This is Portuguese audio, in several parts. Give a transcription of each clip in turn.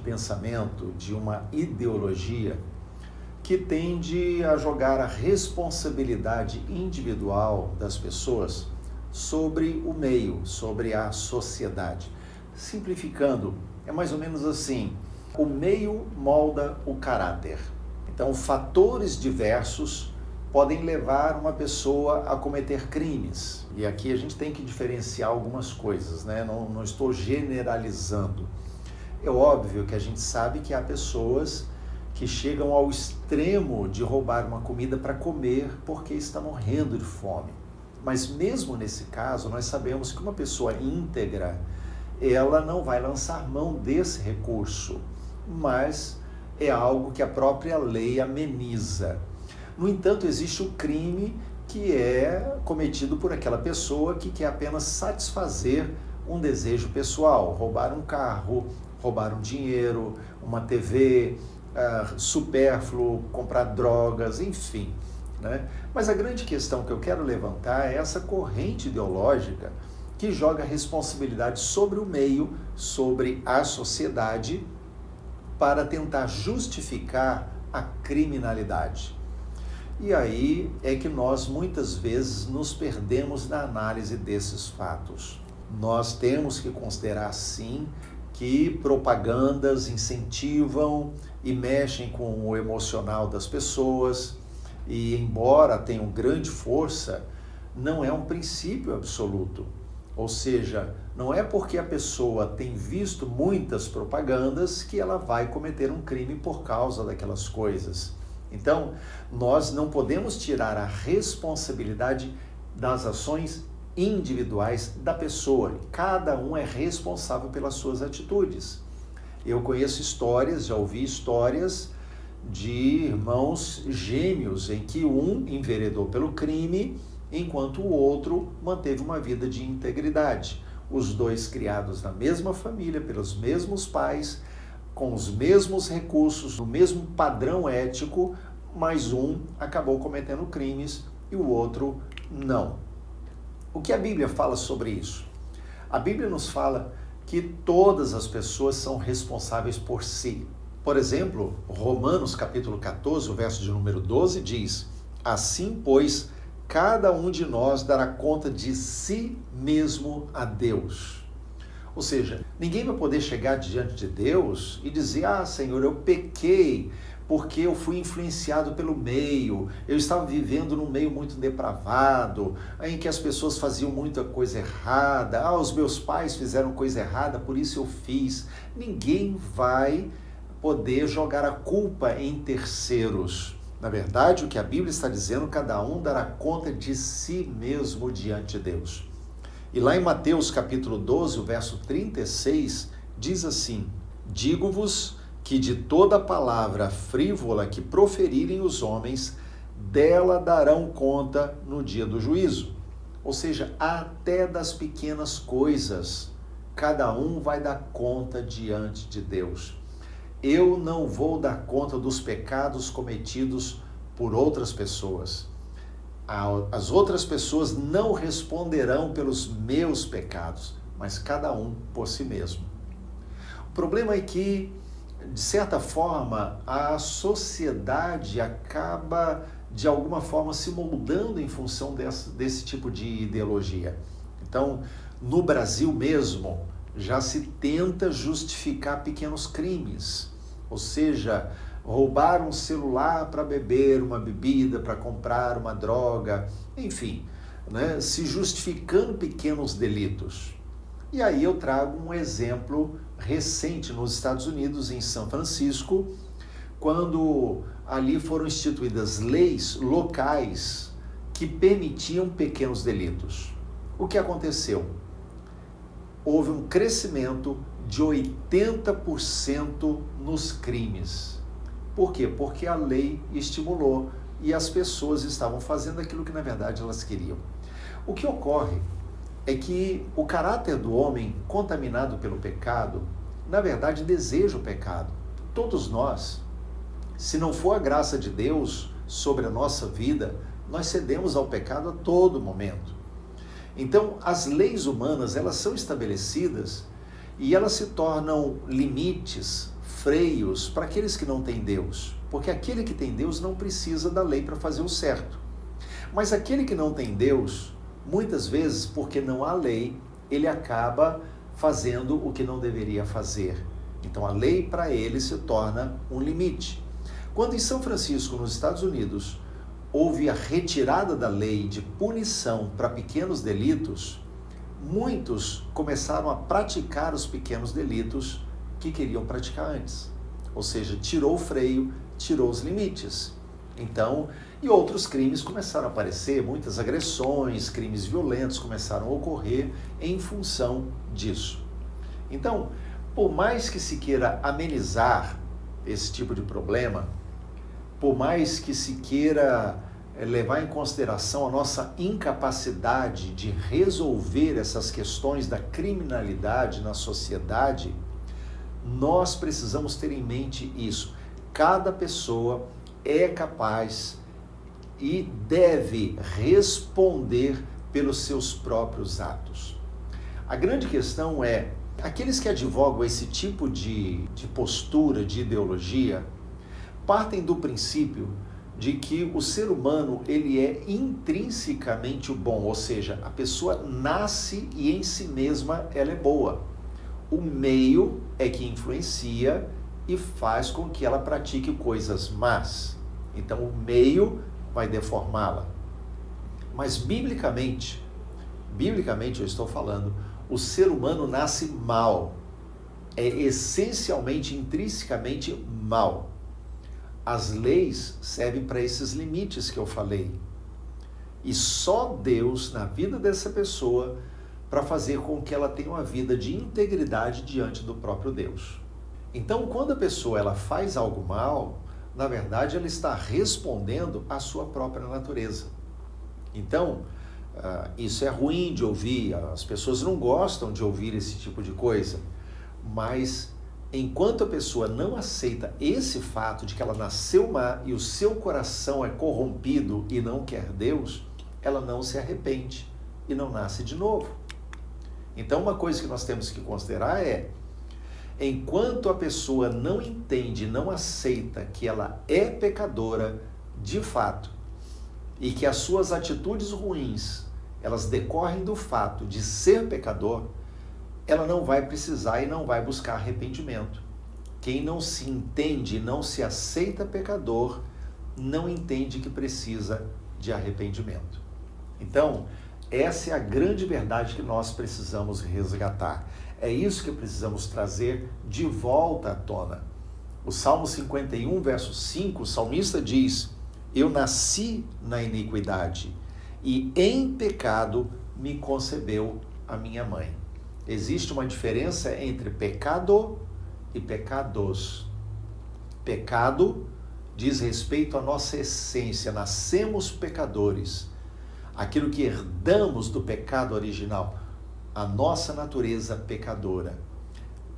pensamento, de uma ideologia que tende a jogar a responsabilidade individual das pessoas sobre o meio, sobre a sociedade. Simplificando, é mais ou menos assim: o meio molda o caráter. Então, fatores diversos podem levar uma pessoa a cometer crimes. E aqui a gente tem que diferenciar algumas coisas, né? Não estou generalizando. É óbvio que a gente sabe que há pessoas que chegam ao extremo de roubar uma comida para comer porque está morrendo de fome. Mas mesmo nesse caso, nós sabemos que uma pessoa íntegra, ela não vai lançar mão desse recurso, mas é algo que a própria lei ameniza. No entanto, existe o crime que é cometido por aquela pessoa que quer apenas satisfazer um desejo pessoal, roubar um carro, roubar um dinheiro, uma TV, supérfluo, comprar drogas, enfim, né? Mas a grande questão que eu quero levantar é essa corrente ideológica que joga a responsabilidade sobre o meio, sobre a sociedade, para tentar justificar a criminalidade. E aí é que nós muitas vezes nos perdemos na análise desses fatos. Nós temos que considerar, sim, que propagandas incentivam e mexem com o emocional das pessoas, e embora tenham grande força, não é um princípio absoluto. Ou seja, não é porque a pessoa tem visto muitas propagandas que ela vai cometer um crime por causa daquelas coisas. Então, nós não podemos tirar a responsabilidade das ações individuais da pessoa. Cada um é responsável pelas suas atitudes. Eu conheço histórias, já ouvi histórias de irmãos gêmeos em que um enveredou pelo crime, enquanto o outro manteve uma vida de integridade. Os dois criados na mesma família, pelos mesmos pais, com os mesmos recursos, no mesmo padrão ético, mas um acabou cometendo crimes e o outro não. O que a Bíblia fala sobre isso? A Bíblia nos fala que todas as pessoas são responsáveis por si. Por exemplo, Romanos capítulo 14, o verso de número 12 diz: assim, pois, cada um de nós dará conta de si mesmo a Deus. Ou seja, ninguém vai poder chegar diante de Deus e dizer: Senhor, eu pequei porque eu fui influenciado pelo meio, eu estava vivendo num meio muito depravado, em que as pessoas faziam muita coisa errada, os meus pais fizeram coisa errada, por isso eu fiz. Ninguém vai poder jogar a culpa em terceiros. Na verdade, o que a Bíblia está dizendo, cada um dará conta de si mesmo diante de Deus. E lá em Mateus capítulo 12, o verso 36, diz assim: digo-vos que de toda palavra frívola que proferirem os homens, dela darão conta no dia do juízo. Ou seja, até das pequenas coisas, cada um vai dar conta diante de Deus. Eu não vou dar conta dos pecados cometidos por outras pessoas. As outras pessoas não responderão pelos meus pecados, mas cada um por si mesmo. O problema é que, de certa forma, a sociedade acaba, de alguma forma, se moldando em função desse tipo de ideologia. Então, no Brasil mesmo, já se tenta justificar pequenos crimes, ou seja, roubar um celular para beber uma bebida, para comprar uma droga, enfim, né, se justificando pequenos delitos. E aí eu trago um exemplo recente nos Estados Unidos, em São Francisco, quando ali foram instituídas leis locais que permitiam pequenos delitos. O que aconteceu? Houve um crescimento de 80% nos crimes. Por quê? Porque a lei estimulou e as pessoas estavam fazendo aquilo que na verdade elas queriam. O que ocorre é que o caráter do homem contaminado pelo pecado, na verdade deseja o pecado. Todos nós, se não for a graça de Deus sobre a nossa vida, nós cedemos ao pecado a todo momento. Então, as leis humanas, elas são estabelecidas e elas se tornam limites, freios para aqueles que não têm Deus, porque aquele que tem Deus não precisa da lei para fazer o certo. Mas aquele que não tem Deus, muitas vezes, porque não há lei, ele acaba fazendo o que não deveria fazer. Então a lei para ele se torna um limite. Quando em São Francisco, nos Estados Unidos, houve a retirada da lei de punição para pequenos delitos, muitos começaram a praticar os pequenos delitos que queriam praticar antes. Ou seja, tirou o freio, tirou os limites. Então, e outros crimes começaram a aparecer, muitas agressões, crimes violentos começaram a ocorrer em função disso. Então, por mais que se queira amenizar esse tipo de problema, por mais que se queira levar em consideração a nossa incapacidade de resolver essas questões da criminalidade na sociedade, nós precisamos ter em mente isso. Cada pessoa é capaz e deve responder pelos seus próprios atos. A grande questão é, aqueles que advogam esse tipo de postura, de ideologia, partem do princípio de que o ser humano ele é intrinsecamente bom, ou seja, a pessoa nasce e em si mesma ela é boa. O meio é que influencia e faz com que ela pratique coisas más. Então o meio vai deformá-la. Mas biblicamente eu estou falando, o ser humano nasce mal. É essencialmente, intrinsecamente mal. As leis servem para esses limites que eu falei. E só Deus, na vida dessa pessoa, para fazer com que ela tenha uma vida de integridade diante do próprio Deus. Então, quando a pessoa ela faz algo mal, na verdade, ela está respondendo à sua própria natureza. Então, isso é ruim de ouvir, as pessoas não gostam de ouvir esse tipo de coisa, mas enquanto a pessoa não aceita esse fato de que ela nasceu má e o seu coração é corrompido e não quer Deus, ela não se arrepende e não nasce de novo. Então, uma coisa que nós temos que considerar é, enquanto a pessoa não entende, não aceita que ela é pecadora de fato e que as suas atitudes ruins, elas decorrem do fato de ser pecador, ela não vai precisar e não vai buscar arrependimento. Quem não se entende, não se aceita pecador, não entende que precisa de arrependimento. Então, essa é a grande verdade que nós precisamos resgatar. É isso que precisamos trazer de volta à tona. O Salmo 51, verso 5, o salmista diz: eu nasci na iniquidade e em pecado me concebeu a minha mãe. Existe uma diferença entre pecado e pecados. Pecado diz respeito à nossa essência, nascemos pecadores. Aquilo que herdamos do pecado original, a nossa natureza pecadora.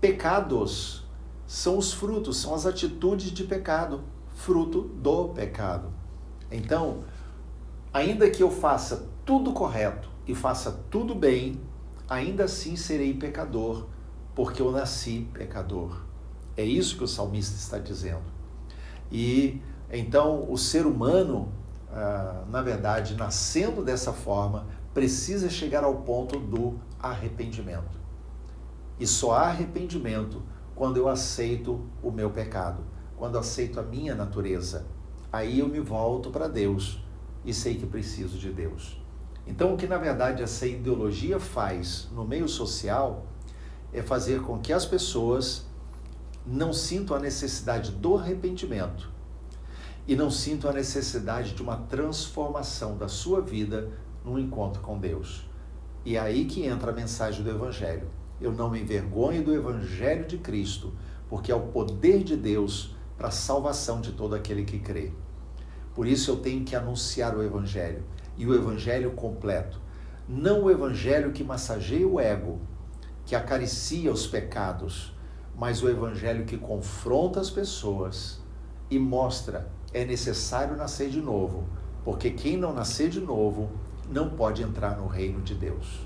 Pecados são os frutos, são as atitudes de pecado, fruto do pecado. Então, ainda que eu faça tudo correto e faça tudo bem, ainda assim serei pecador, porque eu nasci pecador. É isso que o salmista está dizendo. E então o ser humano, na verdade, nascendo dessa forma, precisa chegar ao ponto do arrependimento. E só há arrependimento quando eu aceito o meu pecado, quando eu aceito a minha natureza. Aí eu me volto para Deus e sei que preciso de Deus. Então, o que na verdade essa ideologia faz no meio social é fazer com que as pessoas não sintam a necessidade do arrependimento e não sintam a necessidade de uma transformação da sua vida num encontro com Deus. E é aí que entra a mensagem do Evangelho. Eu não me envergonho do Evangelho de Cristo, porque é o poder de Deus para a salvação de todo aquele que crê. Por isso eu tenho que anunciar o Evangelho, e o Evangelho completo. Não o Evangelho que massageia o ego, que acaricia os pecados, mas o Evangelho que confronta as pessoas e mostra: é necessário nascer de novo, porque quem não nascer de novo não pode entrar no reino de Deus.